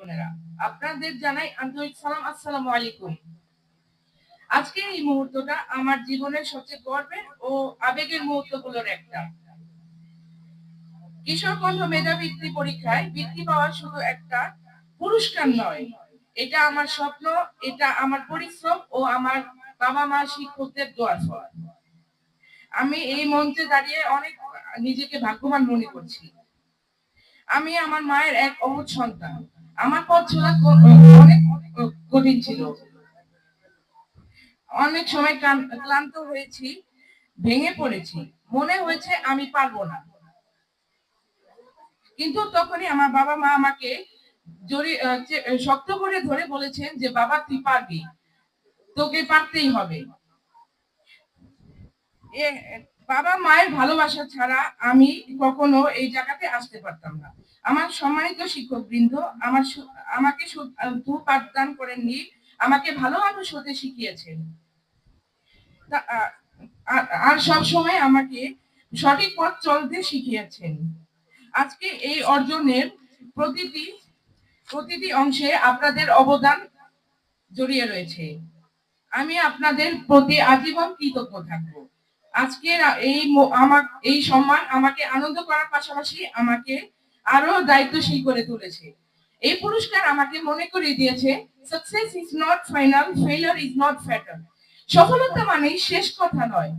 বোনেরা, আপনাদের জানাই আন্তরিক সালাম। আসসালামু আলাইকুম। আজকে এই মুহূর্তটা আমার জীবনের সবচেয়ে গর্বের ও আবেগের মুহূর্তগুলোর একটা। কিশোর কণ্ঠ মেধাবৃত্তি পরীক্ষায় বৃত্তি পাওয়া শুধু একটা পুরস্কার নয়, এটা আমার স্বপ্ন, এটা আমার পরিশ্রম ও আমার বাবা মা শিক্ষকদের দোয়ার ফল। আমি এই মঞ্চে দাঁড়িয়ে অনেক নিজেকে ভাগ্যবান মনে করছি। আমি আমার মায়ের এক অবুঝ সন্তান। আমার পথ চলা অনেক কঠিন ছিল। অনেক সময় ক্লান্ত হয়েছি, ভেঙে পড়েছি, মনে হয়েছে আমি পারবো না। কিন্তু তখনই আমার বাবা মা আমাকে শক্ত করে ধরে বলেছেন যে বাবা তুই পারবি, তোকে পারতেই হবে। বাবা মায়ের ভালোবাসা ছাড়া আমি কখনো এই জায়গাতে আসতে পারতাম না। আমার সম্মানিত শিক্ষক বৃন্দ আমাকে শুধু পাঠদান করেননি, আমাকে ভালো মানুষ হতে শিখিয়েছেন আর সব সময় আমাকে সঠিক পথ চলতে শিখিয়েছেন। আজকে এই অর্জনের প্রতিটি প্রতিটি অংশে আপনাদের অবদান জড়িয়ে রয়েছে। আমি আপনাদের প্রতি আজীবন কৃতজ্ঞ থাকবো। আজকের এই সম্মান আমাকে আনন্দ করার পাশাপাশি আমাকে আরো দায়িত্বশীল করে তুলেছে। এই পুরস্কার আমাকে মনে করিয়ে দিয়েছে success is not final, failure is not fatal. সফলতা মানেই শেষ কথা নয়,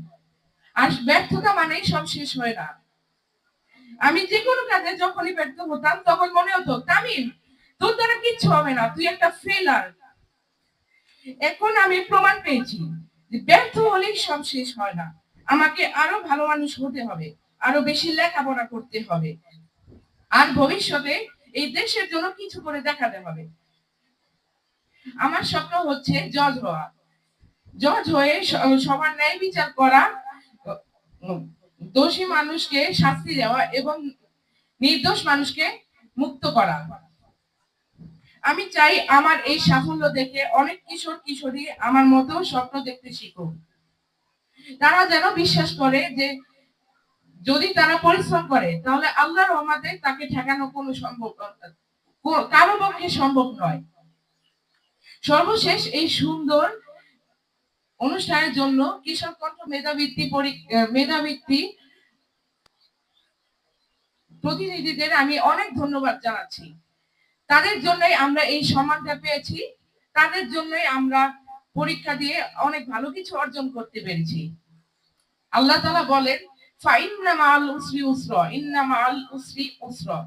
আর ব্যর্থতা মানেই সব শেষ হয় না। আমি যে কোনো কাজে যখনই ব্যর্থ হতাম তখন মনে হতো তামিম তোর দ্বারা কিচ্ছু হবে না, তুই একটা ফেলার। এখন আমি প্রমাণ পেয়েছি যে ব্যর্থ হলেই সব শেষ হয় না, আমাকে আরো ভালো মানুষ হতে হবে, আরো বেশি লেখাপড়া করতে হবে, আর ভবিষ্যতে এই দেশের জন্য কিছু করে দেখাতে হবে। আমার স্বপ্ন হচ্ছে জজ হওয়া, জজ হয়ে সবার ন্যায় বিচার করা, দোষী মানুষকে শাস্তি দেওয়া এবং নির্দোষ মানুষকে মুক্ত করা। আমি চাই আমার এই সাফল্য দেখে অনেক কিশোর কিশোরী আমার মতো স্বপ্ন দেখতে শিখুক। তারা যেন বিশ্বাস করে যে যদি তারা পরিশ্রম করে তাহলে আল্লাহর রহমতে তাকে ঠেকানো কোনো কারো পক্ষে সম্ভব নয়। সর্বশেষ এই সুন্দর অনুষ্ঠানের জন্য কিশোর কণ্ঠ মেধাবৃত্তি প্রতিনিধিদের আমি অনেক ধন্যবাদ জানাচ্ছি। তাদের জন্যই আমরা এই সম্মানটা পেয়েছি, তাদের জন্যই আমরা পরীক্ষা দিয়ে অনেক ভালো কিছু অর্জন করতে পেরেছি। আল্লাহ তাআলা বলেন ফাইন্না মাআল উসরি ইউসরা, ইন্না মাআল উসরি ইউসরা।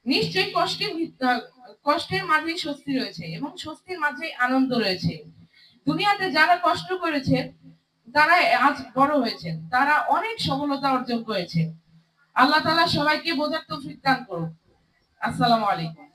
নিশ্চয়ই কষ্টের মাঝেই স্বস্তি রয়েছে এবং স্বস্তির মাঝেই আনন্দ রয়েছে। দুনিয়াতে যারা কষ্ট করেছে তারা আজ বড় হয়েছেন, তারা অনেক সফলতা অর্জন করেছে। আল্লাহ তাআলা সবাইকে বোঝার তৌফিক দান করুন। আসসালামু আলাইকুম।